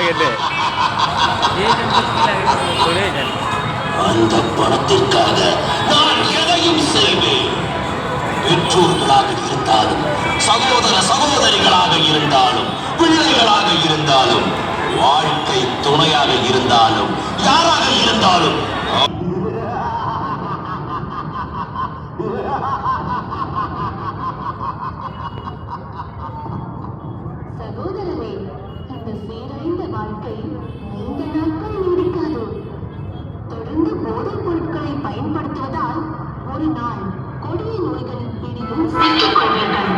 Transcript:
கேட்டு அந்த பணத்திற்காக நான் எதையும் செய்வேன். பெற்றோர்களாக இருந்தாலும், சகோதர சகோதரிகளாக இருந்தாலும், பிள்ளைகளாக இருந்தாலும், வாழ்க்கை துணையாக இருந்தாலும், யாராக இருந்தாலும் சகோதரரே, இந்த சீரழிந்த வாழ்க்கை நீண்ட நாட்கள் நீடிக்காது. தொடர்ந்து போதைப் பொருட்களை பயன்படுத்துவதால் ஒரு நாள் கொடிய நோய்களின் பிடியில் சிக்கிக் கொள்வீர்கள்.